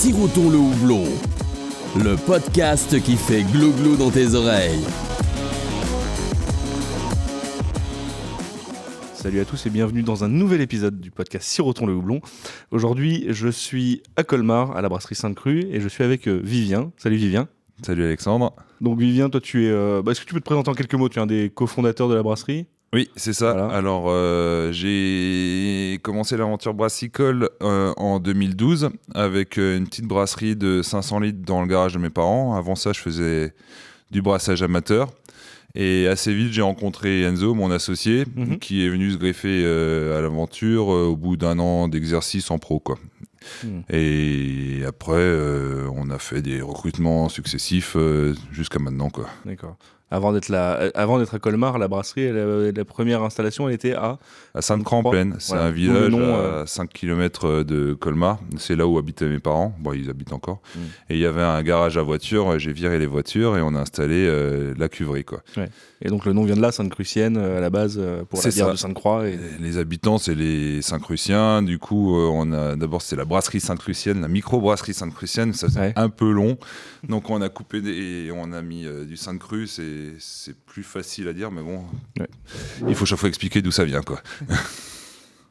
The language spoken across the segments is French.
Sirotons le houblon, le podcast qui fait glo-glo dans tes oreilles. Salut à tous et bienvenue dans un nouvel épisode du podcast Sirotons le houblon. Aujourd'hui, je suis à Colmar, à la brasserie Sainte-Crue, et je suis avec Vivien. Salut Vivien. Salut Alexandre. Donc Vivien, toi tu es... est-ce que tu peux te présenter en quelques mots? Tu es un des cofondateurs de la brasserie. Oui, c'est ça. Voilà. Alors, j'ai commencé l'aventure brassicole en 2012 avec une petite brasserie de 500 litres dans le garage de mes parents. Avant ça, je faisais du brassage amateur. Et assez vite, j'ai rencontré Enzo, mon associé, qui est venu se greffer à l'aventure au bout d'un an d'exercice en pro, quoi. Et après, on a fait des recrutements successifs jusqu'à maintenant, quoi. D'accord. Avant d'être à Colmar, la brasserie, la première installation, elle était à Sainte-Croix-en-Plaine. C'est un village à 5 km de Colmar. C'est là où habitaient mes parents. Bon, ils habitent encore. Et il y avait un garage à voitures. J'ai viré les voitures et on a installé la cuverie, quoi. Ouais. Et donc le nom vient de là, Sainte-Crucienne, à la base, pour la bière de Sainte-Croix. Et... Les habitants, c'est les Saint-Cruciens. Du coup, d'abord, c'est la brasserie Sainte-Crucienne, la micro-brasserie Sainte-Crucienne. Ça, c'est un peu long. Donc, on a coupé et on a mis du Sainte-Cru. C'est plus facile à dire, mais bon, il faut chaque fois expliquer d'où ça vient, quoi.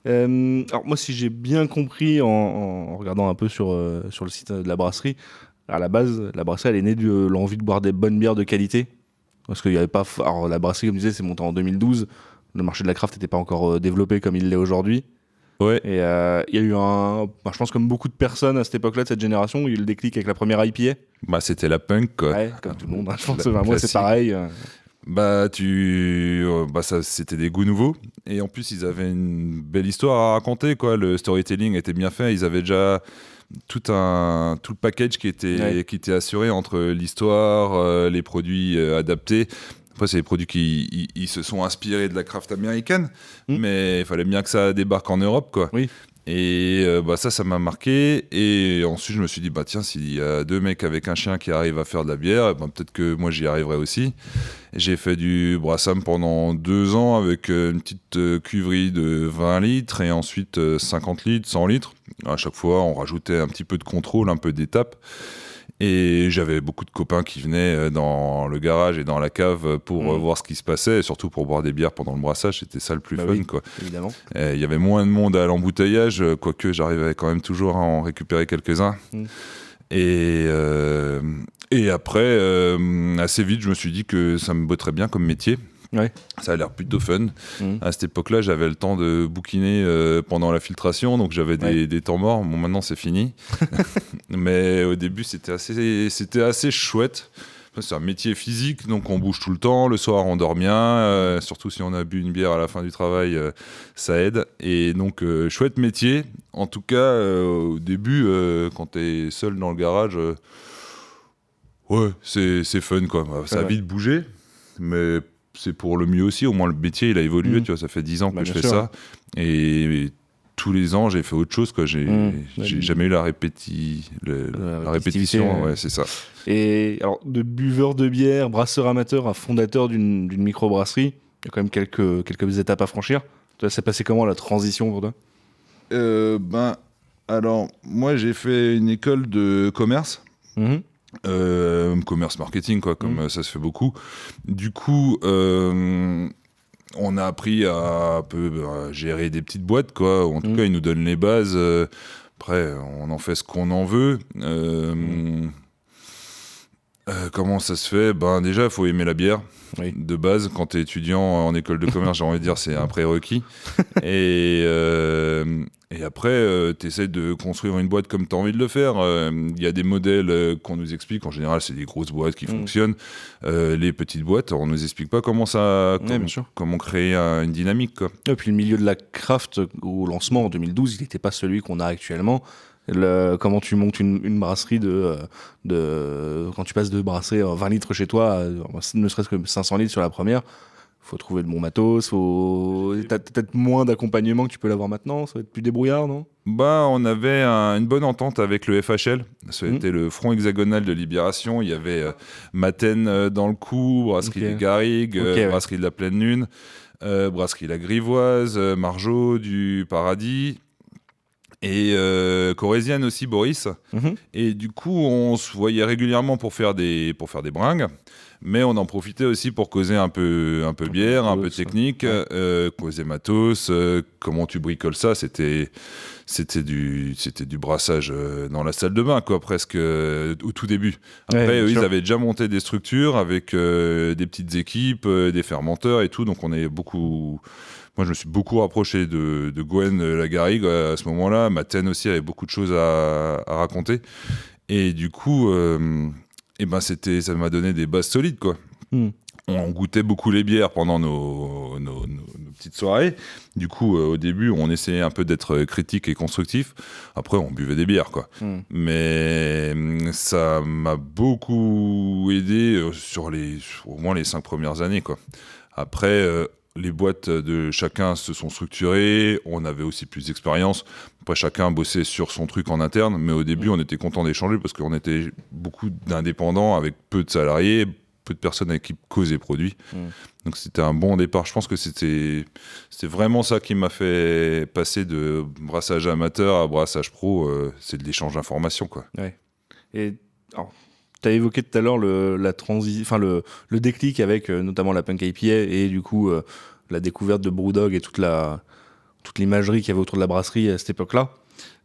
Alors moi, si j'ai bien compris en regardant un peu sur le site de la brasserie, à la base, la brasserie, elle est née de l'envie de boire des bonnes bières de qualité. Parce qu'il n'y avait pas... Alors la brasserie, comme je disais, c'est monté en 2012. Le marché de la craft n'était pas encore développé comme il l'est aujourd'hui. Ouais. Et il y a eu je pense comme beaucoup de personnes à cette époque-là, de cette génération, il y a eu le déclic avec la première IPA. Bah, c'était la punk, quoi. Ouais, comme tout le monde, hein, je pense. Moi, c'est pareil. Ça, c'était des goûts nouveaux. Et en plus, ils avaient une belle histoire à raconter, quoi. Le storytelling était bien fait. Ils avaient déjà tout le package qui était assuré entre l'histoire, les produits adaptés. Après, c'est des produits qui ils se sont inspirés de la craft américaine, mais il fallait bien que ça débarque en Europe, quoi. Oui. Et ça m'a marqué. Et ensuite, je me suis dit, tiens, s'il y a deux mecs avec un chien qui arrivent à faire de la bière, peut-être que moi, j'y arriverai aussi. Et j'ai fait du brassam pendant 2 ans avec une petite cuverie de 20 litres et ensuite 50 litres, 100 litres. À chaque fois, on rajoutait un petit peu de contrôle, un peu d'étape. Et j'avais beaucoup de copains qui venaient dans le garage et dans la cave pour voir ce qui se passait, et surtout pour boire des bières pendant le brassage. C'était ça le plus fun, quoi. Évidemment. Il y avait moins de monde à l'embouteillage, quoique j'arrivais quand même toujours à en récupérer quelques-uns. Et après, assez vite, je me suis dit que ça me botterait bien comme métier. Ouais. Ça a l'air plutôt fun. À cette époque-là, j'avais le temps de bouquiner pendant la filtration, donc j'avais des temps morts. Bon, maintenant, c'est fini. Mais au début, c'était assez chouette. C'est un métier physique, donc on bouge tout le temps. Le soir, on dort bien. Surtout si on a bu une bière à la fin du travail, ça aide. Et donc, chouette métier. En tout cas, au début, quand t'es seul dans le garage, c'est fun, quoi. Ça a vite bougé, mais c'est pour le mieux aussi. Au moins, le métier, il a évolué. Tu vois, ça fait 10 ans que je fais ça. Et tous les ans, j'ai fait autre chose, quoi. J'ai jamais eu la répétition. Ouais, c'est ça. Et alors, de buveur de bière, brasseur amateur à fondateur d'une microbrasserie, il y a quand même quelques étapes à franchir. Ça s'est passé comment, la transition pour toi ? Alors, moi, j'ai fait une école de commerce. Commerce marketing, quoi, comme ça se fait beaucoup. Du coup, on a appris à gérer des petites boîtes, quoi. En tout cas, ils nous donnent les bases. Après, on en fait ce qu'on en veut. Comment ça se fait ? Déjà, il faut aimer la bière. De base, quand tu es étudiant en école de commerce, j'ai envie de dire, c'est un prérequis. Et après, tu essaies de construire une boîte comme tu as envie de le faire. Il y a des modèles qu'on nous explique. En général, c'est des grosses boîtes qui fonctionnent. Les petites boîtes, on ne nous explique pas comment créer une dynamique, quoi. Et puis le milieu de la craft, au lancement en 2012, il n'était pas celui qu'on a actuellement. Comment tu montes une brasserie quand tu passes de brasser 20 litres chez toi à ne serait-ce que 500 litres sur la première, faut trouver de bon matos, t'as peut-être moins d'accompagnement que tu peux l'avoir maintenant, ça va être plus débrouillard, non ? On avait une bonne entente avec le FHL. C'était le Front Hexagonal de Libération. Il y avait Maten dans le coup, Brasserie des Garrigues, Brasserie de la Pleine Lune, Brasserie La Grivoise, Margeau du Paradis. Et Corésienne aussi, Boris. Et du coup, on se voyait régulièrement pour faire des bringues. Mais on en profitait aussi pour causer un peu bière, un peu technique, causer matos, comment tu bricoles ça. C'était du brassage dans la salle de bain, quoi, presque au tout début. Après, eux, ils avaient déjà monté des structures avec des petites équipes, des fermenteurs et tout. Donc on est beaucoup... Moi, je me suis beaucoup rapproché de Gwen Lagarrigue à ce moment-là. Maten aussi avait beaucoup de choses à raconter. Et du coup... ça m'a donné des bases solides, quoi. On goûtait beaucoup les bières pendant nos petites soirées. Du coup, au début, on essayait un peu d'être critique et constructif. Après, on buvait des bières, quoi. Mais ça m'a beaucoup aidé sur au moins les 5 premières années, quoi. Après, les boîtes de chacun se sont structurées. On avait aussi plus d'expérience. Après, chacun bossait sur son truc en interne. Mais au début, on était content d'échanger parce qu'on était beaucoup d'indépendants avec peu de salariés, peu de personnes avec qui causer produits. Donc, c'était un bon départ. Je pense que c'était vraiment ça qui m'a fait passer de brassage amateur à brassage pro. C'est de l'échange d'informations, quoi. Ouais. Et tu as évoqué tout à l'heure le déclic avec notamment la Punk IPA et du coup la découverte de Brewdog et toute l'imagerie qu'il y avait autour de la brasserie à cette époque-là.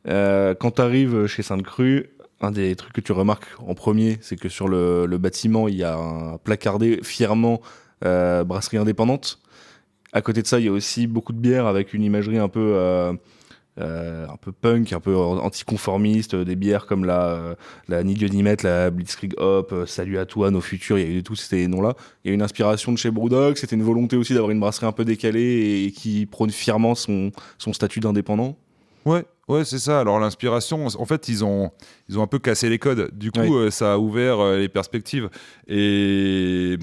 Quand tu arrives chez Sainte-Crue, un des trucs que tu remarques en premier, c'est que sur le bâtiment, il y a un placardé fièrement brasserie indépendante. À côté de ça, il y a aussi beaucoup de bières avec une imagerie un peu punk, un peu anticonformiste, des bières comme la Ni Dieu ni Maître, la Blitzkrieg Hop, Salut à toi, Nos Futurs, il y a eu tous ces noms-là. Il y a une inspiration de chez Brewdog, c'était une volonté aussi d'avoir une brasserie un peu décalée et qui prône fièrement son statut d'indépendant. Ouais, c'est ça. Alors l'inspiration, en fait, ils ont un peu cassé les codes. Du coup, ça a ouvert les perspectives. Et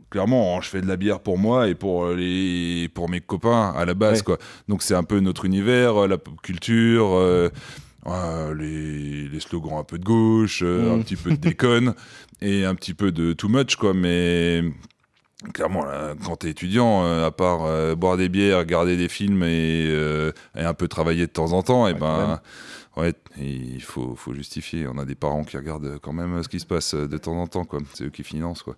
clairement, je fais de la bière pour moi et pour mes copains à la base, quoi. Donc c'est un peu notre univers, la pop culture, les slogans un peu de gauche, un petit peu de déconne et un petit peu de too much, quoi. Mais clairement, là, quand t'es étudiant, à part boire des bières, regarder des films et un peu travailler de temps en temps, il faut justifier. On a des parents qui regardent quand même ce qui se passe de temps en temps, quoi. C'est eux qui financent, quoi.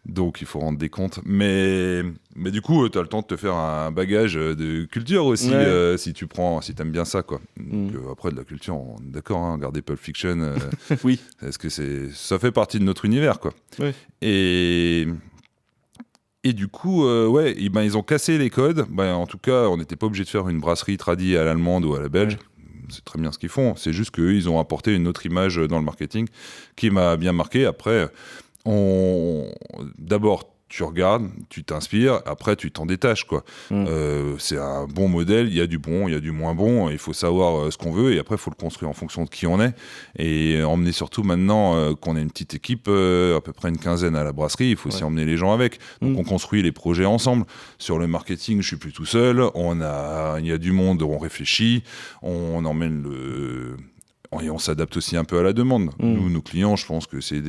Donc il faut rendre des comptes. Mais du coup, t'as le temps de te faire un bagage de culture aussi, si t'aimes bien ça, quoi. Donc, après, de la culture, on est d'accord, hein, regarder Pulp Fiction, oui. Parce que ça fait partie de notre univers, quoi. Oui. Et du coup, ils ont cassé les codes. En tout cas, on n'était pas obligé de faire une brasserie tradie à l'allemande ou à la belge. C'est très bien ce qu'ils font. C'est juste qu'eux, ils ont apporté une autre image dans le marketing qui m'a bien marqué. Après, d'abord, tu regardes, tu t'inspires, après tu t'en détaches, quoi. C'est un bon modèle, il y a du bon, il y a du moins bon, il faut savoir ce qu'on veut et après il faut le construire en fonction de qui on est et emmener surtout maintenant qu'on est une petite équipe, à peu près une quinzaine à la brasserie, il faut aussi emmener les gens avec. Donc on construit les projets ensemble. Sur le marketing, je suis plus tout seul, il y a du monde, on réfléchit, on emmène et on s'adapte aussi un peu à la demande. Nous, nos clients, je pense que c'est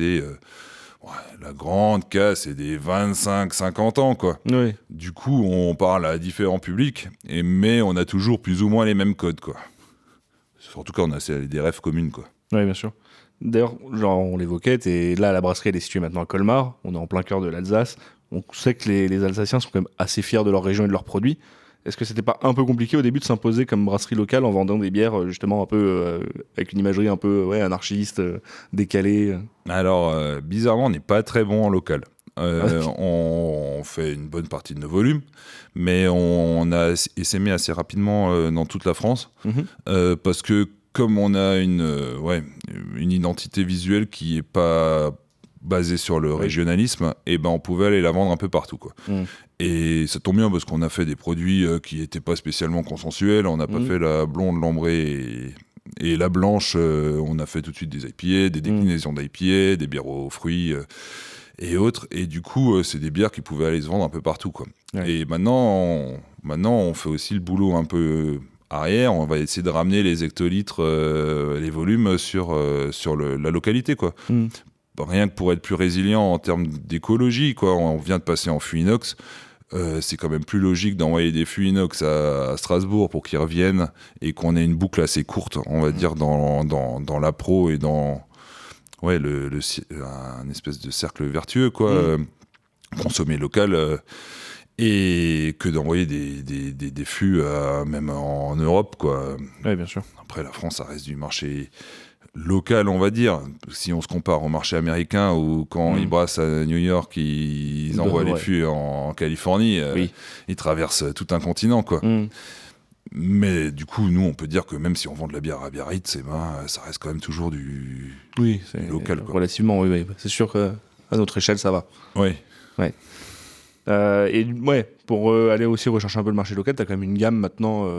la grande casse, c'est des 25-50 ans, quoi. Oui. Du coup, on parle à différents publics, mais on a toujours plus ou moins les mêmes codes, quoi. Surtout quand on a des rêves communes, quoi. Oui, bien sûr. D'ailleurs, on l'évoquait, et là, la brasserie, elle est située maintenant à Colmar. On est en plein cœur de l'Alsace. On sait que les Alsaciens sont quand même assez fiers de leur région et de leurs produits. Est-ce que c'était pas un peu compliqué au début de s'imposer comme brasserie locale en vendant des bières justement un peu avec une imagerie un peu anarchiste, décalée Alors, bizarrement, on n'est pas très bon en local. On fait une bonne partie de nos volumes, mais on a essaimé assez rapidement dans toute la France parce que comme on a une identité visuelle qui n'est pas basée sur le régionalisme, on pouvait aller la vendre un peu partout, quoi. Et ça tombe bien parce qu'on a fait des produits qui n'étaient pas spécialement consensuels. On n'a pas fait la blonde, l'ambrée et la blanche. On a fait tout de suite des IPA, des déclinaisons d'IPA, des bières aux fruits et autres. Et du coup, c'est des bières qui pouvaient aller se vendre un peu partout, quoi. Ouais. Et maintenant, on fait aussi le boulot un peu arrière. On va essayer de ramener les hectolitres, les volumes sur la localité, quoi. Rien que pour être plus résilient en termes d'écologie, quoi. On vient de passer en fût inox. c'est quand même plus logique d'envoyer des fûts inox à Strasbourg pour qu'ils reviennent et qu'on ait une boucle assez courte, on va dire, dans la pro et dans un espèce de cercle vertueux, quoi. Consommer local et que d'envoyer des fûts même en Europe, quoi. Ouais, bien sûr. Après, la France, ça reste du marché local, on va dire. Si on se compare au marché américain où quand ils brassent à New York, ils envoient les fûts en Californie, ils traversent tout un continent, quoi. Mais du coup, nous, on peut dire que même si on vend de la bière à Biarritz, ça reste quand même toujours du local, quoi. Relativement, oui. C'est sûr qu'à notre échelle, ça va. Oui. Ouais. Pour aller aussi rechercher un peu le marché local, t'as quand même une gamme maintenant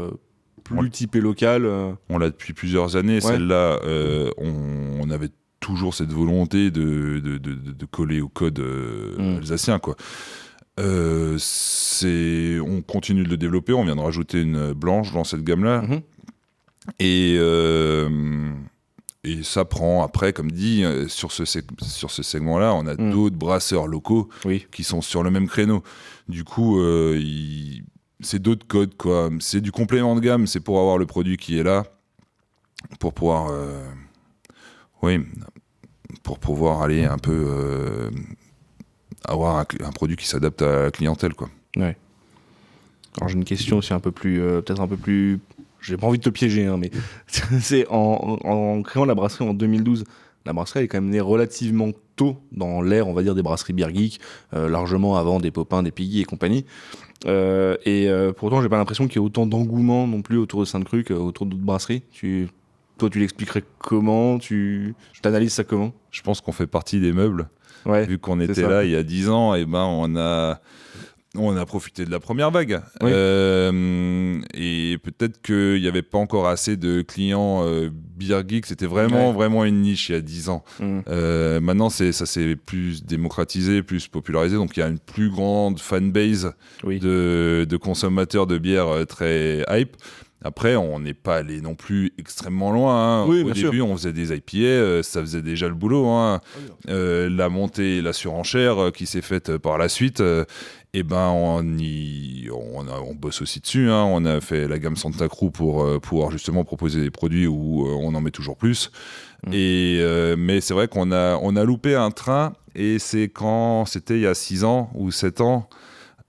plus typée locale. On l'a depuis plusieurs années. Celle-là, on avait toujours cette volonté de coller au code alsacien, quoi. On continue de le développer. On vient de rajouter une blanche dans cette gamme-là. Et ça prend après, comme dit, sur ce segment-là, on a d'autres brasseurs locaux qui sont sur le même créneau. Du coup, c'est d'autres codes, quoi. C'est du complément de gamme, c'est pour avoir le produit qui est là, pour pouvoir, pour pouvoir aller un peu avoir un produit qui s'adapte à la clientèle, quoi. Ouais. Alors j'ai une question aussi peut-être un peu plus. J'ai pas envie de te piéger, hein, mais c'est en créant la brasserie en 2012, la brasserie elle est quand même née relativement tôt dans l'ère, on va dire, des brasseries beer geek, largement avant des Popins, des Piggy et compagnie. Pourtant, j'ai pas l'impression qu'il y ait autant d'engouement non plus autour de Sainte-Crue qu'autour d'autres brasseries. Toi, tu l'expliquerais comment ? Tu t'analyses ça comment ? Je pense qu'on fait partie des meubles. Ouais, vu qu'on était là il y a 10 ans, et on a profité de la première vague. Oui. Et peut-être qu'il n'y avait pas encore assez de clients beer geek. C'était vraiment une niche il y a 10 ans. Maintenant, ça s'est plus démocratisé, plus popularisé. Donc, il y a une plus grande fanbase de consommateurs de bière très hype. Après, on n'est pas allé non plus extrêmement loin. Au début, on faisait des IPA, ça faisait déjà le boulot. La montée et la surenchère qui s'est faite par la suite, on bosse aussi dessus. On a fait la gamme Santa Cruz pour pouvoir justement proposer des produits où on en met toujours plus. Mais c'est vrai qu'on a loupé un train, et c'était il y a 6 ans ou 7 ans.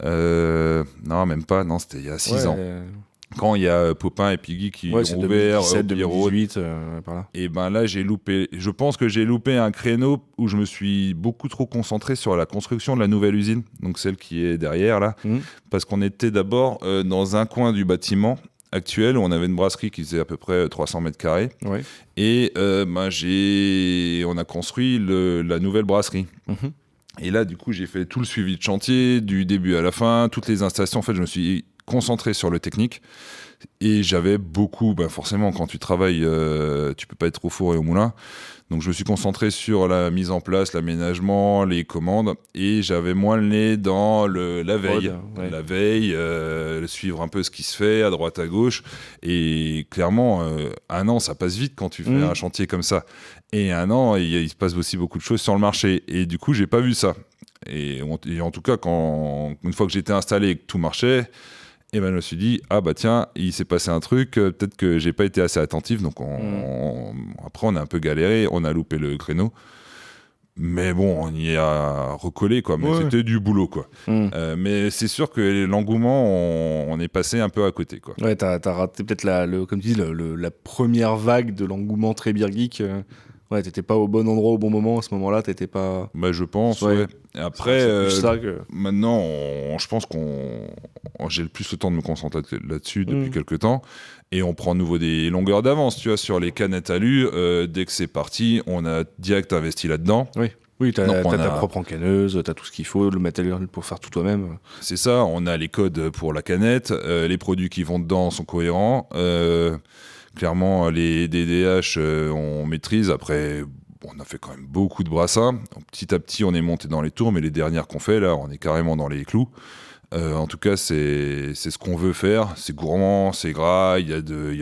Non, même pas. Non, c'était il y a 6 ans. Quand il y a Popin et Piggy qui ont ouvert 2018, par là. Et là, je pense que j'ai loupé un créneau où je me suis beaucoup trop concentré sur la construction de la nouvelle usine, donc celle qui est derrière là, parce qu'on était d'abord dans un coin du bâtiment actuel où on avait une brasserie qui faisait à peu près 300 mètres carrés, et on a construit la nouvelle brasserie. Et là, du coup, j'ai fait tout le suivi de chantier, du début à la fin, toutes les installations. En fait, je me suis concentré sur le technique, et j'avais beaucoup, forcément quand tu travailles tu peux pas être au four et au moulin, donc je me suis concentré sur la mise en place, l'aménagement, les commandes, et j'avais moins le nez dans la veille, suivre un peu ce qui se fait à droite à gauche. Et clairement, un an ça passe vite quand tu fais un chantier comme ça, et un an il se passe aussi beaucoup de choses sur le marché, et du coup j'ai pas vu ça. Et en tout cas, une fois que j'étais installé et que tout marchait, et je me suis dit, tiens, il s'est passé un truc, peut-être que j'ai pas été assez attentif. Donc après, on a un peu galéré, on a loupé le créneau. Mais bon, on y a recollé, quoi. Mais c'était du boulot, quoi. Mais c'est sûr que l'engouement, on est passé un peu à côté, quoi. Ouais, t'as raté peut-être comme tu dis, la première vague de l'engouement très beer geek. Ouais, t'étais pas au bon endroit au bon moment. À ce moment-là, t'étais pas. Je pense, ouais. Après, c'est ça que... maintenant, je pense j'ai le plus le temps de me concentrer là-dessus depuis quelques temps, et on prend de nouveau des longueurs d'avance, tu vois, sur les canettes alu. Dès que c'est parti, on a direct investi là-dedans. Oui, t'as ta propre encanneuse, t'as tout ce qu'il faut, le matériel pour faire tout toi-même. C'est ça, on a les codes pour la canette, les produits qui vont dedans sont cohérents. Clairement, les DDH, on maîtrise. Après, on a fait quand même beaucoup de brassins. Petit à petit, on est monté dans les tours, mais les dernières qu'on fait, là, on est carrément dans les clous. En tout cas, c'est ce qu'on veut faire. C'est gourmand, c'est gras, il y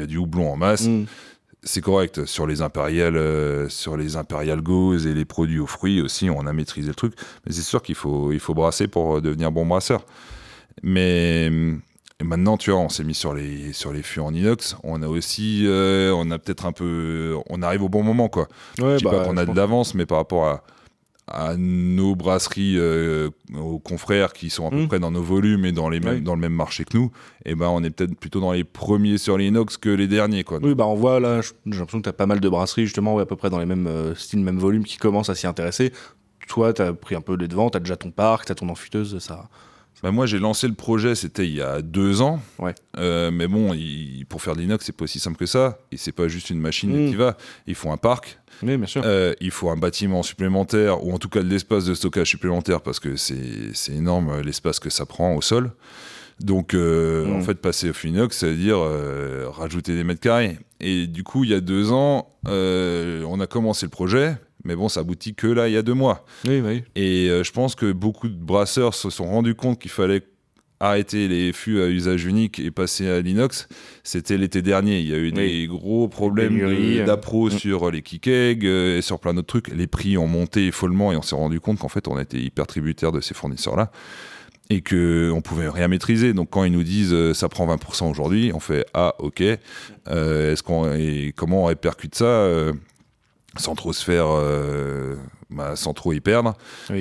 a du houblon en masse. C'est correct. Sur les Imperial Gauze et les produits aux fruits aussi, on a maîtrisé le truc. Mais c'est sûr qu'il faut brasser pour devenir bon brasseur. Mais maintenant, tu vois, on s'est mis sur les fûts en inox. On a aussi, on a peut-être un peu, on arrive au bon moment, quoi. Ouais, Je dis pas qu'on a de l'avance, mais par rapport à nos brasseries, aux confrères qui sont à peu près dans nos volumes et dans le même marché que nous, et ben on est peut-être plutôt dans les premiers sur l'inox que les derniers, quoi. Oui, on voit là, j'ai l'impression que tu as pas mal de brasseries justement, à peu près dans les mêmes styles, mêmes volumes qui commencent à s'y intéresser. Toi, tu as pris un peu les devants, tu as déjà ton parc, tu as ton enfuteuse, ça. Bah moi, j'ai lancé le projet, c'était il y a 2 ans. Ouais. Mais bon, pour faire de l'inox, c'est pas aussi simple que ça. Et c'est pas juste une machine qui va. Il faut un parc. Oui, bien sûr. Il faut un bâtiment supplémentaire, ou en tout cas de l'espace de stockage supplémentaire, parce que c'est énorme l'espace que ça prend au sol. Donc, en fait, passer au fût inox, ça veut dire rajouter des mètres carrés. Et du coup, il y a 2 ans, on a commencé le projet. Mais bon, ça aboutit que là, il y a 2 mois. Oui. Et je pense que beaucoup de brasseurs se sont rendus compte qu'il fallait arrêter les fûts à usage unique et passer à l'inox. C'était l'été dernier. Il y a eu des gros problèmes d'appro sur les kick-eggs et sur plein d'autres trucs. Les prix ont monté follement et on s'est rendu compte qu'en fait, on était hyper tributaire de ces fournisseurs-là et qu'on pouvait rien maîtriser. Donc quand ils nous disent ça prend 20% aujourd'hui, on fait ah ok. Comment on répercute ça sans trop se faire, sans trop y perdre,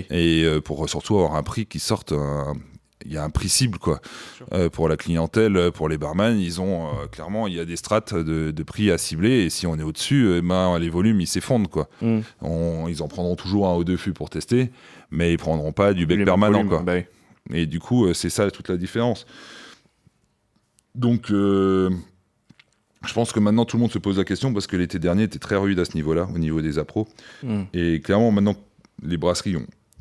et pour surtout avoir un prix qui sorte, il y a un prix cible, quoi. Pour la clientèle, pour les barman, ils ont clairement, il y a des strates de prix à cibler, et si on est au-dessus, les volumes ils s'effondrent, quoi. Ils en prendront toujours un ou 2 fûts pour tester, mais ils prendront pas du bec permanent, quoi. Et du coup, c'est ça toute la différence. Donc je pense que maintenant tout le monde se pose la question parce que l'été dernier était très rude à ce niveau-là, au niveau des appros. Et clairement maintenant les brasseries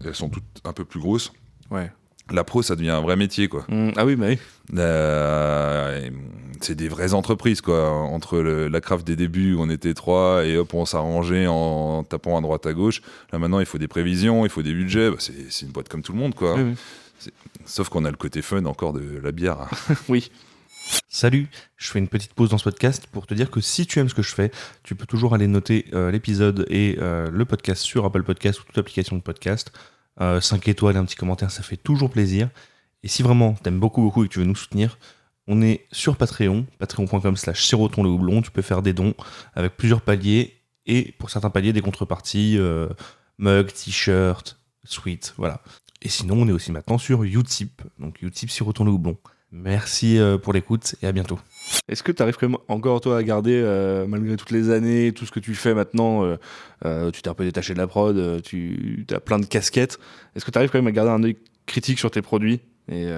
elles sont toutes un peu plus grosses. Ouais. L'appro ça devient un vrai métier, quoi. Ah oui, oui. C'est des vraies entreprises, quoi. Entre la craft des débuts où on était 3 et hop on s'arrangeait en tapant à droite à gauche. Là maintenant il faut des prévisions, il faut des budgets. C'est une boîte comme tout le monde, quoi. Oui. Sauf qu'on a le côté fun encore de la bière. Oui. Salut, je fais une petite pause dans ce podcast pour te dire que si tu aimes ce que je fais, tu peux toujours aller noter l'épisode et le podcast sur Apple Podcast ou toute application de podcast. 5 étoiles et un petit commentaire, ça fait toujours plaisir. Et si vraiment t'aimes beaucoup et que tu veux nous soutenir, on est sur Patreon, patreon.com/siroton le houblon. Tu peux faire des dons avec plusieurs paliers et pour certains paliers des contreparties, mug, t-shirt, sweat, voilà. Et sinon, on est aussi maintenant sur Utip, donc Utip Siroton le houblon. Merci pour l'écoute et à bientôt. Est-ce que tu arrives quand même encore, toi, à garder, malgré toutes les années, tout ce que tu fais maintenant, tu t'es un peu détaché de la prod, tu as plein de casquettes, est-ce que tu arrives quand même à garder un œil critique sur tes produits et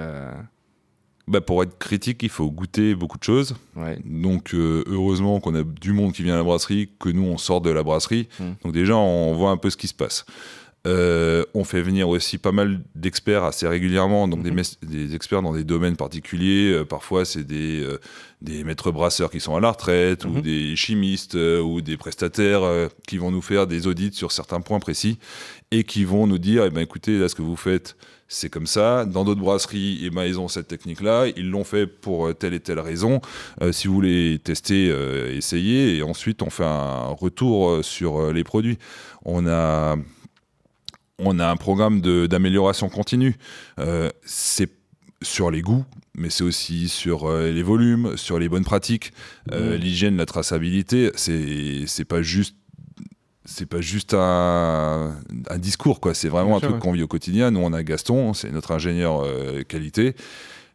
pour être critique, il faut goûter beaucoup de choses. Ouais. Donc, heureusement qu'on a du monde qui vient à la brasserie, que nous, on sort de la brasserie. Donc déjà, on voit un peu ce qui se passe. On fait venir aussi pas mal d'experts assez régulièrement, donc des experts dans des domaines particuliers. Parfois, c'est des maîtres brasseurs qui sont à la retraite, ou des chimistes, ou des prestataires qui vont nous faire des audits sur certains points précis et qui vont nous dire écoutez, là, ce que vous faites, c'est comme ça. Dans d'autres brasseries, ils ont cette technique-là. Ils l'ont fait pour telle et telle raison. Si vous voulez tester, essayez. Et ensuite, on fait un retour sur les produits. On a un programme d'amélioration continue. C'est sur les goûts, mais c'est aussi sur les volumes, sur les bonnes pratiques, l'hygiène, la traçabilité. C'est pas juste un discours, quoi. C'est vraiment un truc qu'on vit au quotidien. Nous, on a Gaston, c'est notre ingénieur qualité.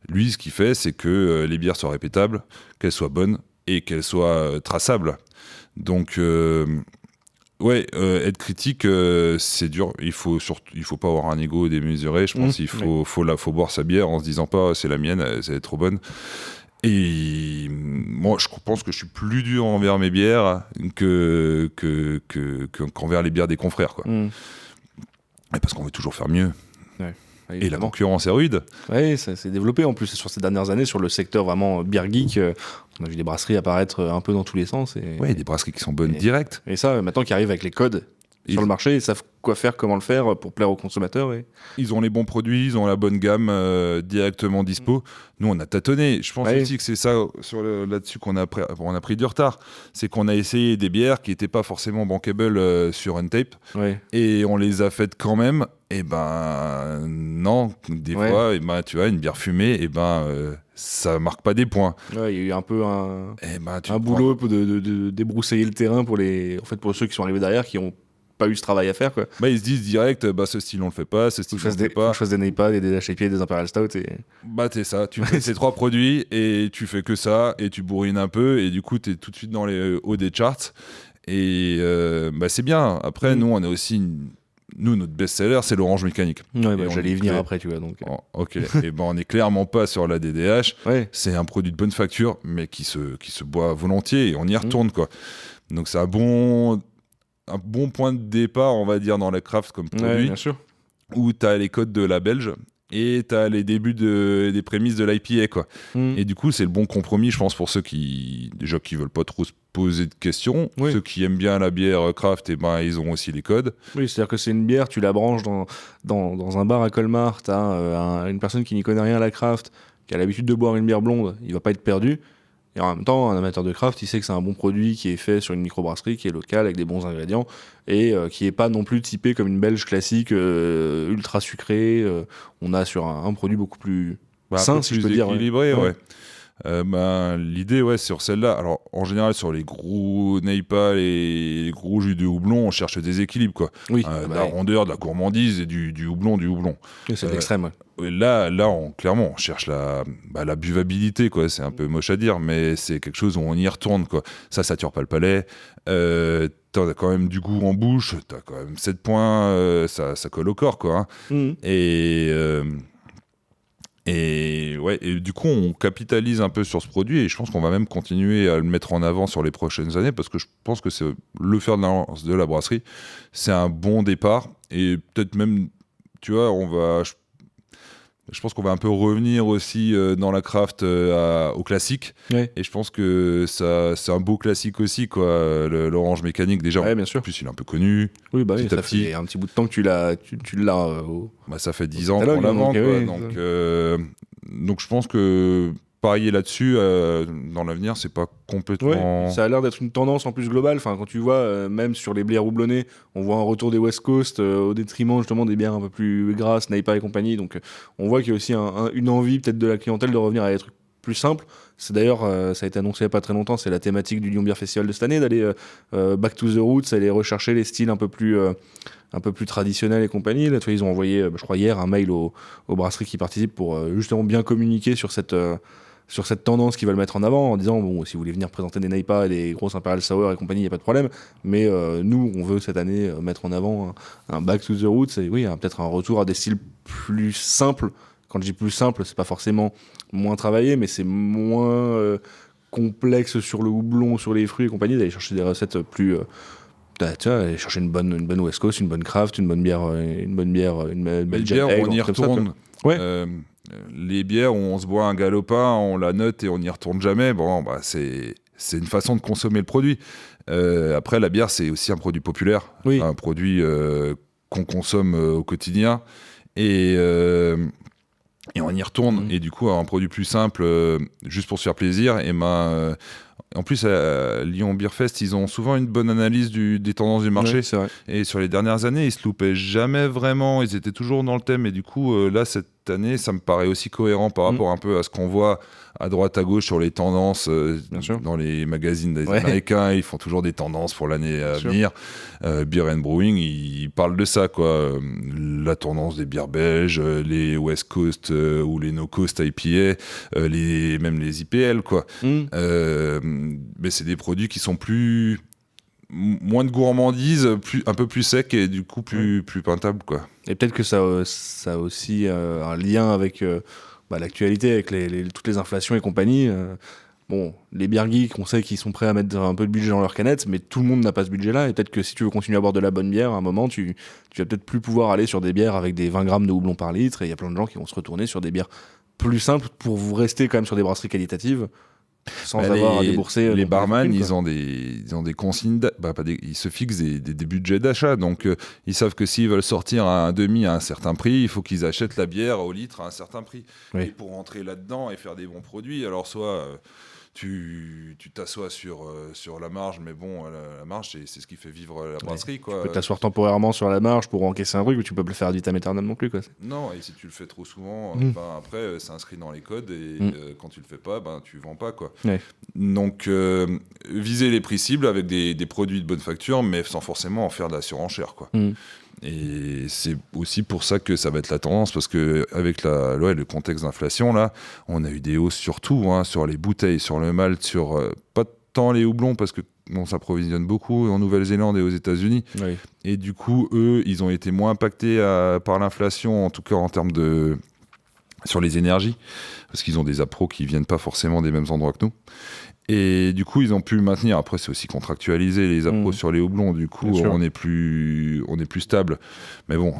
Lui, ce qu'il fait, c'est que les bières soient répétables, qu'elles soient bonnes et qu'elles soient traçables. Donc être critique, c'est dur. Il faut pas avoir un ego démesuré. Je pense qu'il faut boire sa bière en se disant pas c'est la mienne, elle est trop bonne. Et moi, je pense que je suis plus dur envers mes bières qu'envers les bières des confrères, quoi. Et parce qu'on veut toujours faire mieux. Ouais. Et la concurrence est rude. Oui, ça s'est développé en plus sur ces dernières années sur le secteur vraiment beer geek. On a vu des brasseries apparaître un peu dans tous les sens. Ouais, des brasseries qui sont bonnes directes. Et ça, maintenant qui arrive avec les codes sur le marché, ils savent quoi faire, comment le faire pour plaire aux consommateurs. Et... Ils ont les bons produits, ils ont la bonne gamme directement dispo. Nous, on a tâtonné. Je pense aussi que c'est ça là-dessus qu'on a pris du retard. C'est qu'on a essayé des bières qui n'étaient pas forcément bankable sur Untape. Ouais. Et on les a faites quand même. Et ben non, des fois, et ben, tu vois, une bière fumée, et ben ça marque pas des points. Ouais, il y a eu un peu un Un boulot de débroussailler le terrain pour ceux qui sont arrivés derrière, qui ont pas eu ce travail à faire, quoi. Bah, ils se disent direct, ce style on le fait pas, ce style on le fait pas. Faut que je fasse des NEIPA, des HIPA, des Imperial Stout et... Bah t'es ça, tu fais ces 3 produits et tu fais que ça et tu bourrines un peu et du coup t'es tout de suite dans les hauts des charts et c'est bien. Après nous on a aussi notre best-seller c'est l'orange mécanique. Ouais, j'allais y venir après, tu vois. Donc... ok, et on n'est clairement pas sur la DDH. Ouais. C'est un produit de bonne facture mais qui se boit volontiers et on y retourne quoi. Donc c'est un bon point de départ, on va dire, dans la craft comme produit, bien sûr. où tu as les codes de la belge et tu as les débuts des prémices de l'IPA, quoi. Et du coup, c'est le bon compromis, je pense, pour ceux qui veulent pas trop se poser de questions. Ceux qui aiment bien la bière craft, ils ont aussi les codes. Oui, c'est-à-dire que c'est une bière, tu la branches dans un bar à Colmar, tu as une personne qui n'y connaît rien à la craft, qui a l'habitude de boire une bière blonde, il va pas être perdu. Et en même temps, un amateur de craft, il sait que c'est un bon produit qui est fait sur une microbrasserie, qui est locale, avec des bons ingrédients, et qui est pas non plus typé comme une belge classique, ultra sucrée. On a sur un produit beaucoup plus sain, si je peux dire. Équilibré, l'idée, sur celle-là, alors en général, sur les gros NEIPA et les gros jus de houblon, on cherche des équilibres, quoi. Oui, de la rondeur, de la gourmandise et du houblon, Et c'est l'extrême, Là, clairement, on cherche la buvabilité, quoi. C'est un peu moche à dire, mais c'est quelque chose où on y retourne, quoi. Ça sature pas le palais. T'as quand même du goût en bouche. T'as quand même 7 points. Ça colle au corps, quoi. Hein. Et du coup, on capitalise un peu sur ce produit et je pense qu'on va même continuer à le mettre en avant sur les prochaines années parce que je pense que c'est le fer de lance de la brasserie. C'est un bon départ et peut-être même, tu vois, je pense qu'on va un peu revenir aussi dans la craft au classique. Et je pense que c'est un beau classique aussi, quoi. L'orange mécanique, déjà. Bien sûr. En plus, il est un peu connu. Oui, ça fait un petit bout de temps que tu l'as. Ça fait 10 ans qu'on la vend, quoi. Donc, je pense que parier là-dessus, dans l'avenir, c'est pas complètement... ça a l'air d'être une tendance en plus globale. Enfin, quand tu vois, même sur les bières houblonnées, on voit un retour des West Coast au détriment justement des bières un peu plus grasses, NEIPA et compagnie. Donc, on voit qu'il y a aussi une envie peut-être de la clientèle de revenir à des trucs plus simples. C'est d'ailleurs, ça a été annoncé il n'y a pas très longtemps, c'est la thématique du Lyon Beer Festival de cette année, d'aller back to the roots, aller rechercher les styles un peu plus traditionnels et compagnie. Là, tu vois, ils ont envoyé, je crois hier, un mail aux brasseries qui participent pour justement bien communiquer sur cette tendance qu'ils veulent mettre en avant, en disant, bon, si vous voulez venir présenter des NEIPA et des grosses Imperial Sour et compagnie, il n'y a pas de problème, mais nous, on veut cette année mettre en avant un back to the roots, et peut-être un retour à des styles plus simples. Quand je dis plus simple, c'est pas forcément moins travaillé, mais c'est moins complexe sur le houblon, sur les fruits et compagnie, d'aller chercher des recettes plus... aller chercher une bonne West Coast, une bonne craft, une bonne bière, une belle bière, on y retourne. Ça, les bières où on se boit un galopin, on la note et on n'y retourne jamais, c'est une façon de consommer le produit. Après, la bière, c'est aussi un produit populaire, un produit qu'on consomme au quotidien. Et on y retourne. Et du coup, un produit plus simple, juste pour se faire plaisir, en plus, à Lyon Beer Fest, ils ont souvent une bonne analyse des tendances du marché. C'est vrai. Et sur les dernières années, ils se loupaient jamais vraiment. Ils étaient toujours dans le thème. Et du coup, là, cette année, ça me paraît aussi cohérent par rapport un peu à ce qu'on voit à droite, à gauche sur les tendances dans les magazines des Américains. Ils font toujours des tendances pour l'année à venir. Beer and Brewing, ils parlent de ça, quoi. La tendance des bières belges, les West Coast ou les No Coast IPA, même les IPL, quoi. Mais c'est des produits qui sont moins de gourmandise, un peu plus sec et du coup plus peintable, quoi. Et peut-être que ça a aussi un lien avec l'actualité, avec toutes les inflations et compagnie. Les bières geeks, on sait qu'ils sont prêts à mettre un peu de budget dans leurs canettes, mais tout le monde n'a pas ce budget-là. Et peut-être que si tu veux continuer à boire de la bonne bière, à un moment, tu vas peut-être plus pouvoir aller sur des bières avec des 20 grammes de houblon par litre. Et il y a plein de gens qui vont se retourner sur des bières plus simples pour vous rester quand même sur des brasseries qualitatives sans avoir à débourser. Les donc, barman, quoi. ils ont des consignes, ils se fixent des budgets d'achat. Donc, ils savent que s'ils veulent sortir un demi à un certain prix, il faut qu'ils achètent la bière au litre à un certain prix. Oui. Et pour rentrer là-dedans et faire des bons produits, alors soit tu t'assois sur la marge, mais bon, la marge, c'est ce qui fait vivre la brasserie, quoi. Tu peux t'asseoir temporairement sur la marge pour encaisser un truc, mais tu peux pas le faire ad vitam aeternam non plus, quoi. Non, et si tu le fais trop souvent, après, c'est inscrit dans les codes, et quand tu le fais pas, tu vends pas, quoi. Ouais. Donc, viser les prix cibles avec des produits de bonne facture, mais sans forcément en faire de la surenchère, quoi. Et c'est aussi pour ça que ça va être la tendance, parce que avec le contexte d'inflation, là, on a eu des hausses sur tout, sur les bouteilles, sur le malt, sur pas tant les houblons, parce que on s'approvisionne beaucoup en Nouvelle-Zélande et aux États-Unis. Oui. Et du coup, eux, ils ont été moins impactés par l'inflation, en tout cas en termes sur les énergies, parce qu'ils ont des appros qui viennent pas forcément des mêmes endroits que nous. Et du coup, ils ont pu maintenir. Après, c'est aussi contractualisé les appros sur les houblons. Du coup, on est plus stable. Mais bon,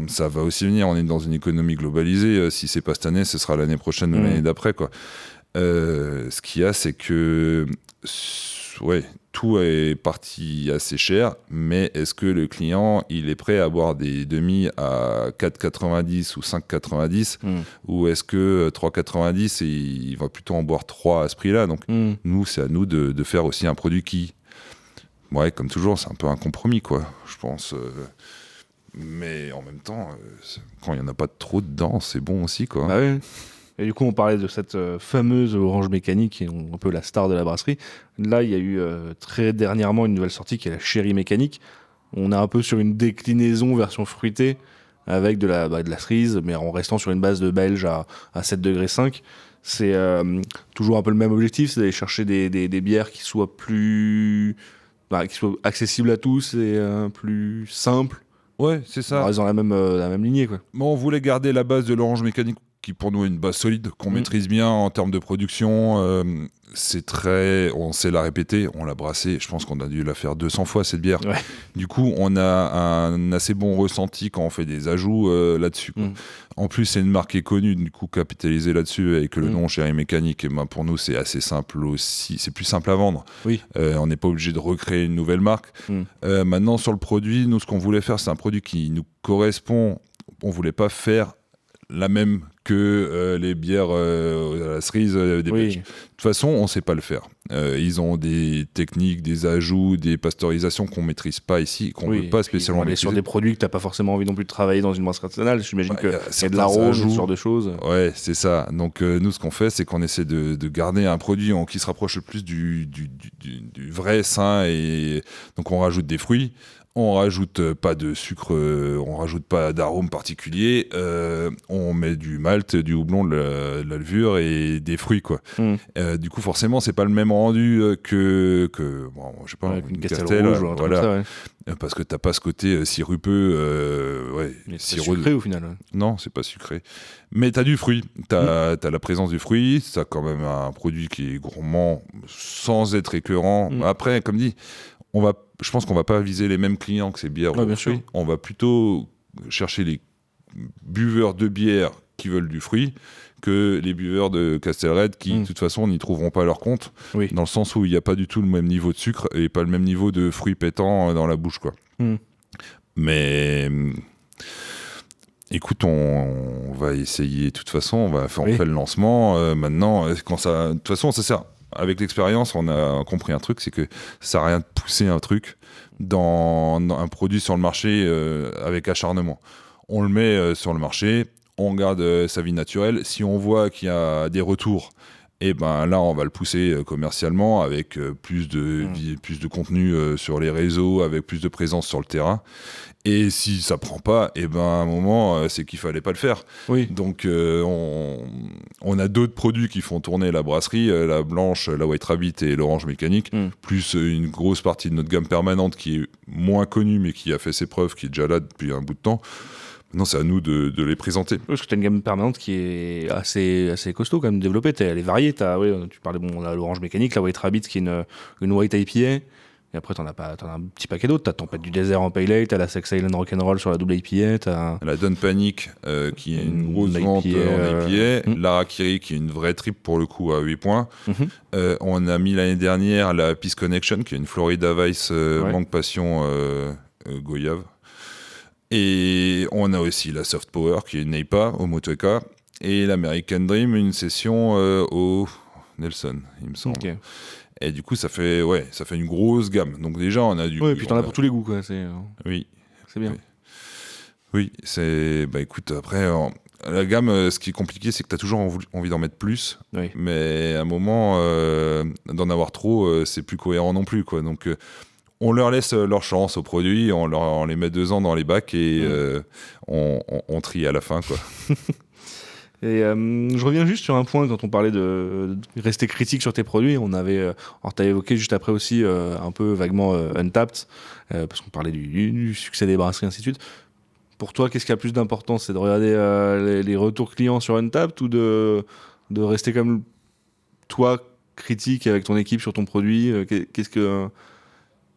ça va aussi venir. On est dans une économie globalisée. Si c'est pas cette année, ce sera l'année prochaine ou l'année d'après, quoi. Ce qu'il y a, c'est que tout est parti assez cher, mais est-ce que le client, il est prêt à boire des demi à 4,90 ou 5,90 ou est-ce que 3,90 et il va plutôt en boire 3 à ce prix-là? Donc nous, c'est à nous de faire aussi un produit qui, comme toujours, c'est un peu un compromis, quoi, je pense. Mais en même temps, quand il n'y en a pas trop dedans, c'est bon aussi, quoi. Bah oui. Et du coup, on parlait de cette fameuse orange mécanique, qui est un peu la star de la brasserie. Là, il y a eu très dernièrement une nouvelle sortie qui est la Sherry mécanique. On est un peu sur une déclinaison version fruitée avec de la cerise, mais en restant sur une base de belge à 7,5 degrés. C'est toujours un peu le même objectif, c'est d'aller chercher des bières qui soient qui soient accessibles à tous et plus simples. Ouais, c'est ça. Alors, ils ont la même lignée, quoi. Bon, on voulait garder la base de l'orange mécanique, qui pour nous est une base solide, qu'on maîtrise bien en termes de production. On sait la répéter, on l'a brassée, je pense qu'on a dû la faire 200 fois cette bière. Ouais. Du coup, on a un assez bon ressenti quand on fait des ajouts là-dessus, quoi. En plus, c'est une marque qui est connue, du coup, capitaliser là-dessus avec le nom Sherry Mécanique, et pour nous, c'est assez simple aussi, c'est plus simple à vendre. Oui. On n'est pas obligé de recréer une nouvelle marque. Maintenant, sur le produit, nous, ce qu'on voulait faire, c'est un produit qui nous correspond. On voulait pas faire la même que les bières à la cerise des Belges. De toute façon, on ne sait pas le faire. Ils ont des techniques, des ajouts, des pasteurisations qu'on ne maîtrise pas ici, qu'on ne veut pas spécialement maîtriser. Sur des produits que tu n'as pas forcément envie non plus de travailler dans une brasserie artisanale. J'imagine qu'il y a de l'arôme, ce genre de choses. Ouais, c'est ça. Donc nous, ce qu'on fait, c'est qu'on essaie de garder un produit qui se rapproche le plus du vrai sain. Et donc on rajoute des fruits. On rajoute pas de sucre, on rajoute pas d'arôme particulier. On met du malt, du houblon, de la levure et des fruits, quoi. Du coup, forcément, c'est pas le même rendu que je sais pas, une Castel rouge, voilà. Comme ça, parce que t'as pas ce côté sirupeux. C'est sucré au final. Ouais. Non, c'est pas sucré. Mais t'as du fruit. T'as la présence du fruit. T'as quand même un produit qui est gourmand sans être écœurant. Après, comme dit, je pense qu'on va pas viser les mêmes clients que ces bières. Bien sûr. On va plutôt chercher les buveurs de bière qui veulent du fruit que les buveurs de Castelred qui, de toute façon, n'y trouveront pas leur compte. Oui. Dans le sens où il n'y a pas du tout le même niveau de sucre et pas le même niveau de fruits pétants dans la bouche, quoi. Mais écoute, on va essayer. De toute façon, on fait le lancement. Maintenant, de toute façon, ça sert. Avec l'expérience, on a compris un truc, c'est que ça sert à rien de pousser un truc dans un produit sur le marché avec acharnement. On le met sur le marché, on garde sa vie naturelle. Si on voit qu'il y a des retours, et là, on va le pousser commercialement avec plus de contenu sur les réseaux, avec plus de présence sur le terrain. Et si ça prend pas, à un moment, c'est qu'il fallait pas le faire. Oui. Donc, on a d'autres produits qui font tourner la brasserie, la blanche, la White Rabbit et l'orange mécanique, plus une grosse partie de notre gamme permanente qui est moins connue, mais qui a fait ses preuves, qui est déjà là depuis un bout de temps. Maintenant, c'est à nous de les présenter. Parce que tu as une gamme permanente qui est assez costaud, quand même, développée. Elle est variée. Tu parlais de l'orange mécanique, la White Rabbit, qui est une White IPA. Et après, t'en as un petit paquet d'autres. T'as Tempête du désert en Pale Ale, t'as la Sex Island Rock'n'Roll sur la double IPA, t'as La Don't Panic, qui est une grosse IPA, vente en IPA. hmm. L'Harakiri, qui est une vraie trip pour le coup à 8 points. Mhm. On a mis l'année dernière la Peace Connection, qui est une Florida Vice mangue passion goyave. Et on a aussi la Soft Power, qui est une NEIPA au Motueka. Et l'American Dream, une session au Nelson, il me semble. Ok. Et du coup, ça fait une grosse gamme. Donc déjà, on a du... Ouais, et puis t'en as pour tous les goûts, quoi. Oui. C'est bien. Oui, c'est... Bah écoute, après, la gamme, ce qui est compliqué, c'est que t'as toujours envie d'en mettre plus. Oui. Mais à un moment, d'en avoir trop, c'est plus cohérent non plus, quoi. Donc, on leur laisse leur chance aux produits, on les met 2 ans dans les bacs et on trie à la fin, quoi. Et je reviens juste sur un point quand on parlait de rester critique sur tes produits. On avait, alors t'as évoqué juste après aussi un peu vaguement Untapped, parce qu'on parlait du succès des brasseries, ainsi de suite. Pour toi, qu'est-ce qui a plus d'importance? C'est de regarder les retours clients sur Untapped ou de rester comme toi critique avec ton équipe sur ton produit? Qu'est-ce que...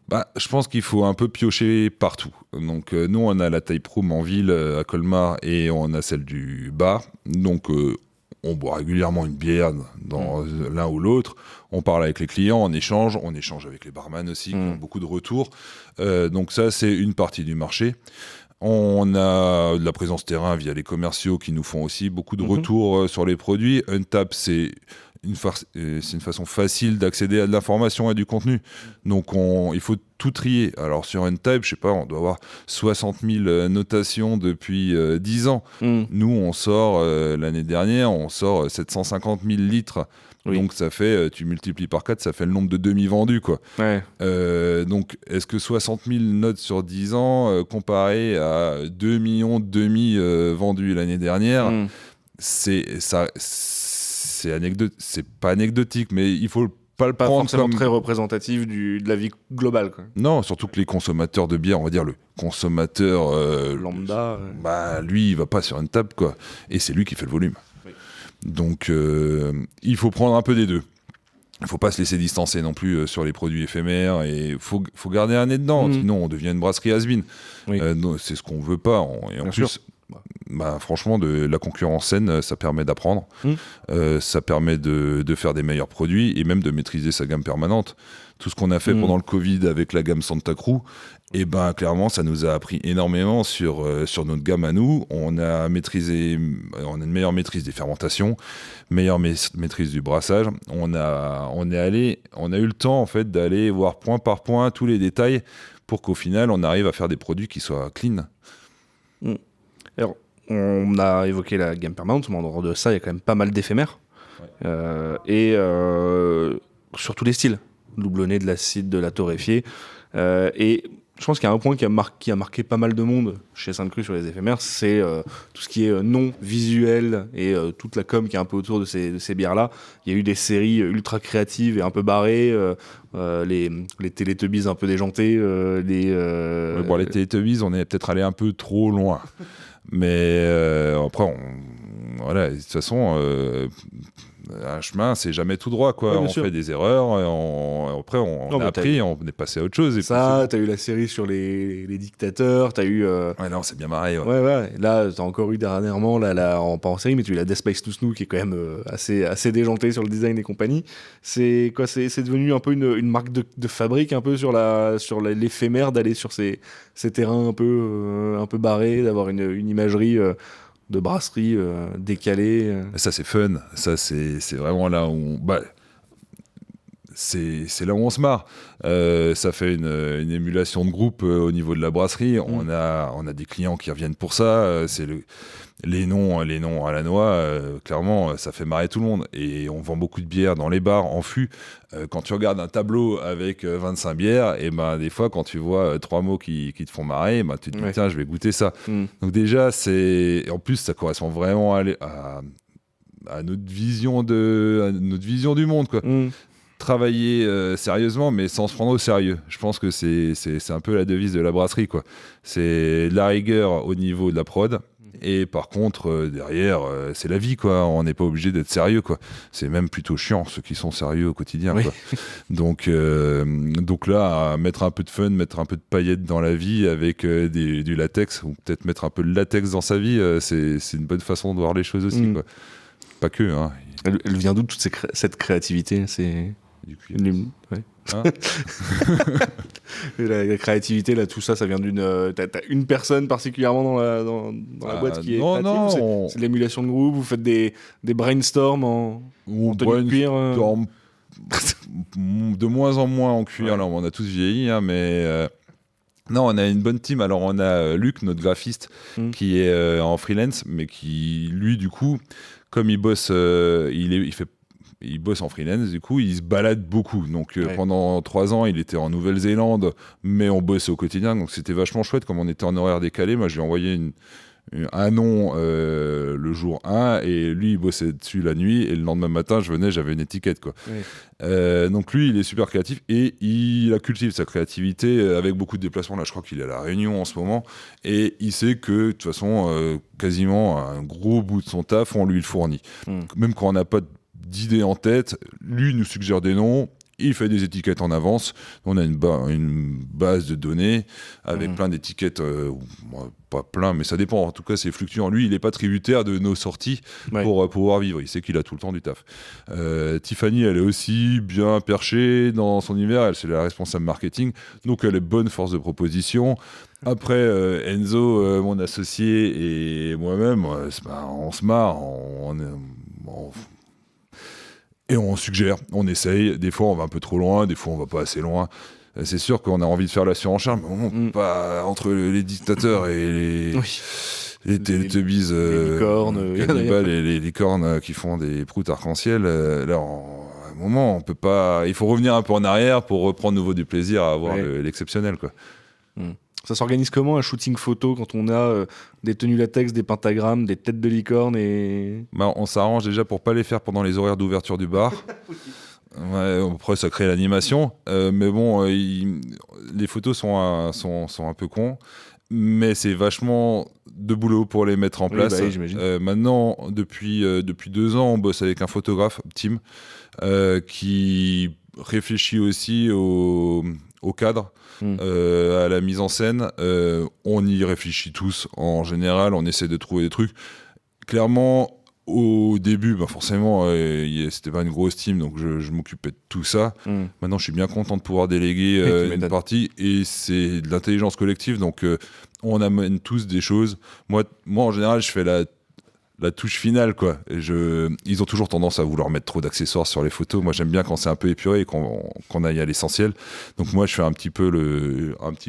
Bah, je pense qu'il faut un peu piocher partout. Donc, nous, on a la Type Room en ville à Colmar et on a celle du bar. Donc, on boit régulièrement une bière dans l'un ou l'autre. On parle avec les clients, on échange avec les barman aussi, qui ont beaucoup de retours. Donc, ça, c'est une partie du marché. On a de la présence terrain via les commerciaux qui nous font aussi beaucoup de retours sur les produits. Untapped, c'est une façon facile d'accéder à de l'information et du contenu. Donc il faut tout trier. Alors sur Untapped, je sais pas, on doit avoir 60 000 notations depuis 10 ans. Nous, on sort, l'année dernière, on sort 750 000 litres. Oui. Donc ça fait, tu multiplies par 4, ça fait le nombre de demi vendus, quoi. Ouais. Donc est-ce que 60 000 notes sur 10 ans comparé à 2 millions de demi vendus l'année dernière, c'est pas anecdotique, mais il faut pas le prendre forcément comme très représentatif de la vie globale, quoi. Non, surtout que les consommateurs de bière, on va dire le consommateur lambda, bah lui il va pas sur une table, quoi, et c'est lui qui fait le volume. Oui. Donc il faut prendre un peu des deux. Il faut pas se laisser distancer non plus sur les produits éphémères, et faut garder un nez dedans, sinon on devient une brasserie has-been. Oui. C'est ce qu'on veut pas, et en Bien plus sûr. Bah, franchement, de la concurrence saine, ça permet d'apprendre, ça permet de faire des meilleurs produits et même de maîtriser sa gamme permanente. Tout ce qu'on a fait pendant le Covid avec la gamme Santa Cruz, et ben clairement, ça nous a appris énormément sur notre gamme à nous. On a une meilleure maîtrise des fermentations, meilleure maîtrise du brassage. On a eu le temps en fait d'aller voir point par point tous les détails pour qu'au final, on arrive à faire des produits qui soient clean. Alors, on a évoqué la gamme permanente, mais en dehors de ça, il y a quand même pas mal d'éphémères. Ouais. Sur tous les styles. Doublonné, de l'acide, de la torréfiée. Et je pense qu'il y a un point qui a marqué pas mal de monde chez Sainte-Cruz sur les éphémères, c'est tout ce qui est non visuel et toute la com qui est un peu autour de ces bières-là. Il y a eu des séries ultra créatives et un peu barrées, les Teletubbies un peu déjantés. Les Teletubbies, on est peut-être allé un peu trop loin. Mais après, voilà, de toute façon, un chemin, c'est jamais tout droit, quoi. Ouais, on fait des erreurs, après, on a appris, on est passé à autre chose. Et ça, t'as eu la série sur les dictateurs, t'as eu... Ouais, non, c'est bien marré. Ouais. Là, t'as encore eu dernièrement, pas en série, mais tu as eu la Death Space to Snoo, qui est quand même assez déjantée sur le design et compagnie. C'est devenu un peu une marque de fabrique, un peu sur l'éphémère, d'aller sur ces terrains un peu barrés, d'avoir une imagerie... de brasserie décalée. Ça, c'est fun. Ça, c'est vraiment là où c'est là où on se marre. Ça fait une émulation de groupe au niveau de la brasserie. On a des clients qui reviennent pour ça. C'est les noms à la noix, clairement, ça fait marrer tout le monde. Et on vend beaucoup de bières dans les bars en fût. Quand tu regardes un tableau avec 25 bières, et ben des fois, quand tu vois 3 mots qui te font marrer, ben, tu te dis, tiens, je vais goûter ça. Donc déjà, en plus, ça correspond vraiment à notre vision du monde, quoi. Travailler sérieusement, mais sans se prendre au sérieux. Je pense que c'est un peu la devise de la brasserie, quoi. C'est de la rigueur au niveau de la prod Et par contre, derrière, c'est la vie, quoi. On n'est pas obligé d'être sérieux, quoi. C'est même plutôt chiant, ceux qui sont sérieux au quotidien, Oui. quoi. Donc là, mettre un peu de fun, mettre un peu de paillettes dans la vie avec du latex, ou peut-être mettre un peu de latex dans sa vie, c'est une bonne façon de voir les choses aussi, quoi. Pas que, hein. Elle vient d'où toute cette créativité? C'est Du cuir. Ouais. Hein la créativité, là, tout ça, ça vient d'une. T'as une personne particulièrement dans la boîte qui est non, créative, non, c'est de l'émulation de groupe, vous faites des brainstorms en tenue de cuir. De moins en moins en cuir, là, on a tous vieilli, hein, mais non, on a une bonne team. Alors on a Luc, notre graphiste, qui est en freelance, mais qui, lui, du coup, comme il bosse, il bosse en freelance, du coup, il se balade beaucoup. Donc pendant 3 ans, il était en Nouvelle-Zélande, mais on bossait au quotidien, donc c'était vachement chouette. Comme on était en horaire décalé, moi, je lui ai envoyé un nom le jour 1, et lui, il bossait dessus la nuit, et le lendemain matin, j'avais une étiquette, quoi. Donc lui, il est super créatif, et il cultive sa créativité avec beaucoup de déplacements. Là, je crois qu'il est à La Réunion en ce moment, et il sait que, de toute façon, quasiment un gros bout de son taf, on lui le fournit. Même quand on n'a pas d'idées en tête, lui nous suggère des noms, il fait des étiquettes en avance. On a une base de données avec plein d'étiquettes, pas plein, mais ça dépend. En tout cas, c'est fluctuant. Lui, il n'est pas tributaire de nos sorties pour pouvoir vivre. Il sait qu'il a tout le temps du taf. Tiffany, elle est aussi bien perchée dans son univers. Elle, c'est la responsable marketing. Donc, elle est bonne force de proposition. Après, Enzo, mon associé, et moi-même, on se marre. Et on suggère, on essaye. Des fois, on va un peu trop loin, des fois, on va pas assez loin. C'est sûr qu'on a envie de faire la surenchère, mais pas entre les dictateurs et les Teletubbies, les licornes, cannibales et les licornes qui font des proutes arc-en-ciel. Là, à un moment, on peut pas. Il faut revenir un peu en arrière pour reprendre nouveau du plaisir à avoir l'exceptionnel, quoi. Ça s'organise comment, un shooting photo, quand on a des tenues latex, des pentagrammes, des têtes de licorne et... On s'arrange déjà pour pas les faire pendant les horaires d'ouverture du bar. Après, ça crée l'animation. Mais bon, les photos sont un peu cons. Mais c'est vachement de boulot pour les mettre en place. Oui, j'imagine. Maintenant, depuis 2 ans, on bosse avec un photographe, Tim, qui réfléchit aussi au cadre. À la mise en scène, on y réfléchit tous. En général, on essaie de trouver des trucs. Clairement, au début, forcément, c'était pas une grosse team, donc je m'occupais de tout ça. Maintenant, je suis bien content de pouvoir déléguer une partie, et c'est de l'intelligence collective, donc on amène tous des choses. Moi, en général, je fais la touche finale, quoi. Ils ont toujours tendance à vouloir mettre trop d'accessoires sur les photos. Moi, j'aime bien quand c'est un peu épuré et qu'on aille à l'essentiel. Donc moi, je fais un petit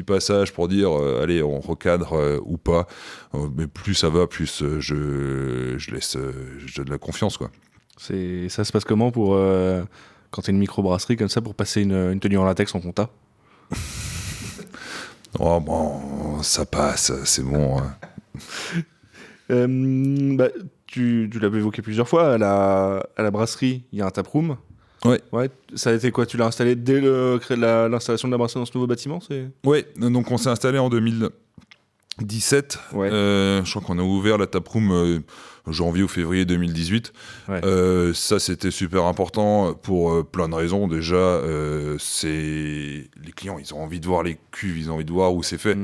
passage pour dire allez, on recadre ou pas. Mais plus ça va, plus je donne la confiance, quoi. Ça se passe comment pour quand t'es une microbrasserie comme ça, pour passer une tenue en latex en compta? Oh bon, ça passe, c'est bon. Hein. Tu l'avais évoqué plusieurs fois, à la brasserie, il y a un taproom. Ouais. Ça a été quoi? Tu l'as installé dès l'installation de la brasserie dans ce nouveau bâtiment? Ouais, donc on s'est installé en 2017. Je crois qu'on a ouvert la taproom janvier ou février 2018. Ça, c'était super important pour plein de raisons. Déjà, les clients, ils ont envie de voir les cuves, ils ont envie de voir où c'est fait.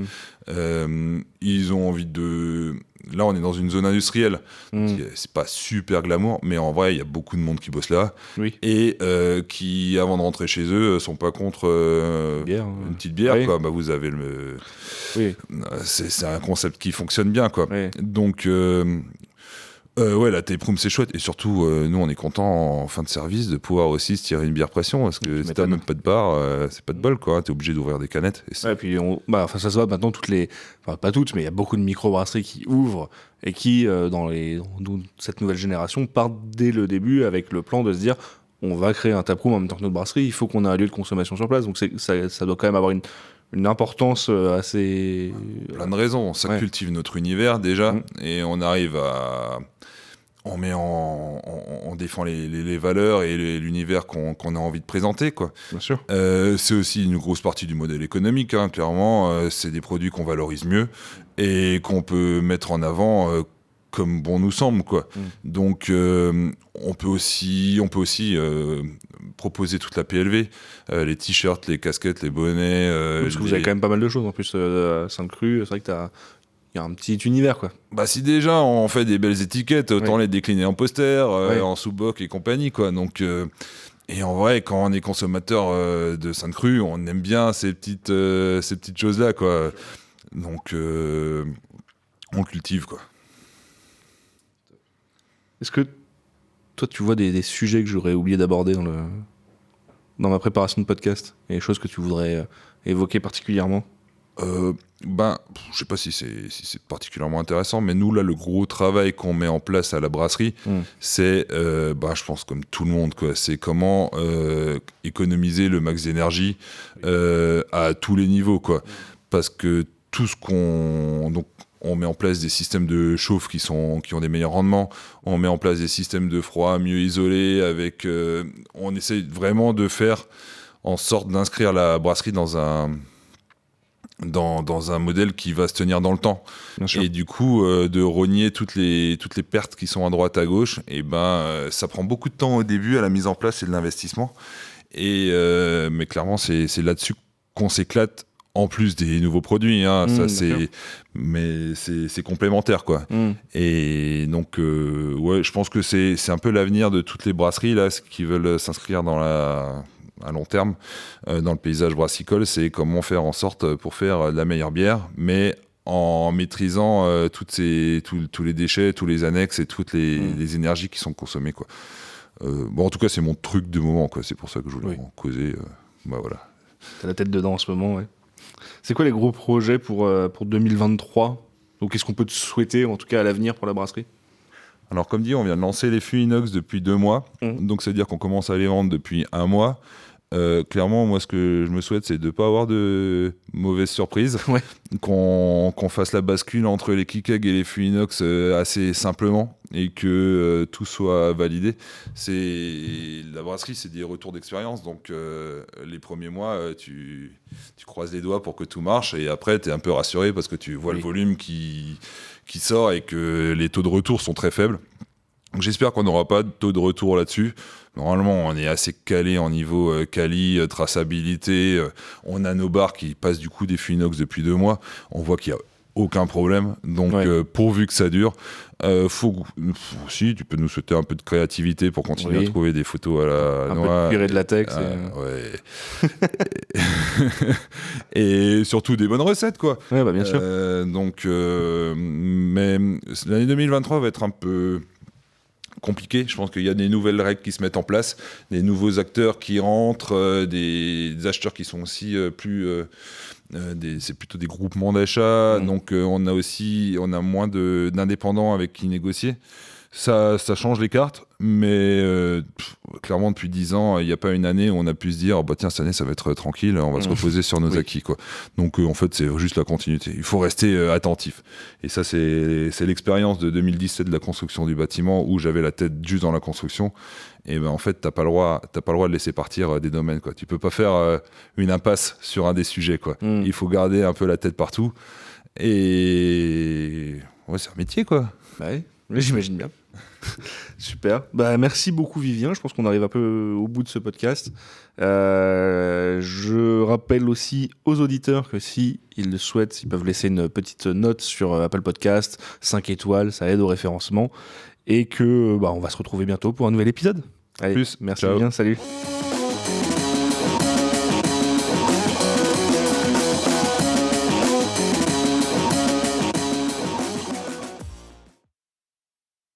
Ils ont envie de... Là, on est dans une zone industrielle. C'est pas super glamour, mais en vrai, il y a beaucoup de monde qui bosse là. Et qui, avant de rentrer chez eux, sont pas contre une petite bière. Quoi. Vous avez c'est un concept qui fonctionne bien, quoi. Donc... la taproom, c'est chouette. Et surtout, nous, on est content en fin de service de pouvoir aussi se tirer une bière pression, parce que si t'as même pas de bar, c'est pas de bol, quoi. T'es obligé d'ouvrir des canettes. Et puis ça se voit maintenant, pas toutes, mais il y a beaucoup de microbrasseries qui ouvrent et qui, dans cette nouvelle génération, partent dès le début avec le plan de se dire on va créer un taproom en même temps que notre brasserie, il faut qu'on ait un lieu de consommation sur place. Donc ça doit quand même avoir une importance assez... Plein de raisons. Ça cultive notre univers déjà, et on arrive à... On défend les valeurs et l'univers qu'on a envie de présenter, quoi. Bien sûr. C'est aussi une grosse partie du modèle économique, hein, clairement. C'est des produits qu'on valorise mieux et qu'on peut mettre en avant comme bon nous semble, quoi. Donc on peut aussi proposer toute la PLV, les t-shirts, les casquettes, les bonnets. Parce que vous avez quand même pas mal de choses en plus à Sainte-Crue. C'est vrai que il y a un petit univers, quoi. Bah si déjà on fait des belles étiquettes, autant les décliner en poster, en sous-boc et compagnie, quoi. Donc et en vrai, quand on est consommateur de Sainte-Crue, on aime bien ces petites choses-là, quoi. Donc on cultive, quoi. Est-ce que toi, tu vois des sujets que j'aurais oublié d'aborder dans ma préparation de podcast, et des choses que tu voudrais évoquer particulièrement? Je sais pas si c'est particulièrement intéressant, mais nous là, le gros travail qu'on met en place à la brasserie, c'est, je pense comme tout le monde, quoi, c'est comment économiser le max d'énergie à tous les niveaux, quoi, parce que tout ce on met en place des systèmes de chauffe qui ont des meilleurs rendements. On met en place des systèmes de froid mieux isolés. On essaie vraiment de faire en sorte d'inscrire la brasserie dans un modèle qui va se tenir dans le temps. Et du coup, de rogner toutes les pertes qui sont à droite, à gauche, et ça prend beaucoup de temps au début à la mise en place et de l'investissement. Mais clairement, c'est là-dessus qu'on s'éclate. En plus des nouveaux produits, mais c'est complémentaire, quoi. Et donc, je pense que c'est un peu l'avenir de toutes les brasseries là, qui veulent s'inscrire à long terme dans le paysage brassicole, c'est comment faire en sorte pour faire de la meilleure bière, mais en maîtrisant tous les déchets, tous les annexes et toutes les énergies qui sont consommées, quoi. En tout cas, c'est mon truc de moment, quoi. C'est pour ça que je voulais en causer. Voilà. T'as la tête dedans en ce moment, ouais. C'est quoi les gros projets pour 2023 ? Donc, qu'est-ce qu'on peut te souhaiter, en tout cas à l'avenir, pour la brasserie ? Alors, comme dit, on vient de lancer les fûts inox depuis 2 mois. Donc, ça veut dire qu'on commence à les vendre depuis 1 mois. Clairement, moi, ce que je me souhaite, c'est de ne pas avoir de mauvaises surprises. Qu'on fasse la bascule entre les Kikeg et les fûts inox assez simplement et que tout soit validé. La brasserie, c'est des retours d'expérience. Donc, les premiers mois, tu croises les doigts pour que tout marche. Et après, tu es un peu rassuré parce que tu vois le volume qui sort et que les taux de retour sont très faibles. Donc, j'espère qu'on n'aura pas de taux de retour là-dessus. Normalement, on est assez calé en niveau quali, traçabilité. On a nos bars qui passent du coup des fûts inox depuis 2 mois. On voit qu'il n'y a aucun problème. Donc, pourvu que ça dure, si tu peux nous souhaiter un peu de créativité pour continuer à trouver des photos à la noix. Un peu de cuir et de latex. Et surtout des bonnes recettes, quoi. Ouais, bien sûr. Mais l'année 2023 va être un peu compliqué. Je pense qu'il y a des nouvelles règles qui se mettent en place, des nouveaux acteurs qui rentrent, des acheteurs qui sont aussi c'est plutôt des groupements d'achat. Donc on a moins d'indépendants avec qui négocier. Ça change les cartes, mais clairement depuis 10 ans, il n'y a pas une année où on a pu se dire tiens, cette année ça va être tranquille, on va se reposer sur nos acquis, quoi. Donc en fait c'est juste la continuité, il faut rester attentif. Et ça c'est l'expérience de 2017 de la construction du bâtiment où j'avais la tête juste dans la construction. Et en fait t'as pas le droit de laisser partir des domaines, quoi. Tu peux pas faire une impasse sur un des sujets, quoi. Il faut garder un peu la tête partout. Et c'est un métier, quoi. Oui, j'imagine bien. Super. Merci beaucoup, Vivien. Je pense qu'on arrive un peu au bout de ce podcast. Je rappelle aussi aux auditeurs que si ils le souhaitent, ils peuvent laisser une petite note sur Apple Podcast, 5 étoiles, ça aide au référencement. Et que on va se retrouver bientôt pour un nouvel épisode. Allez, merci, Vivien. Salut.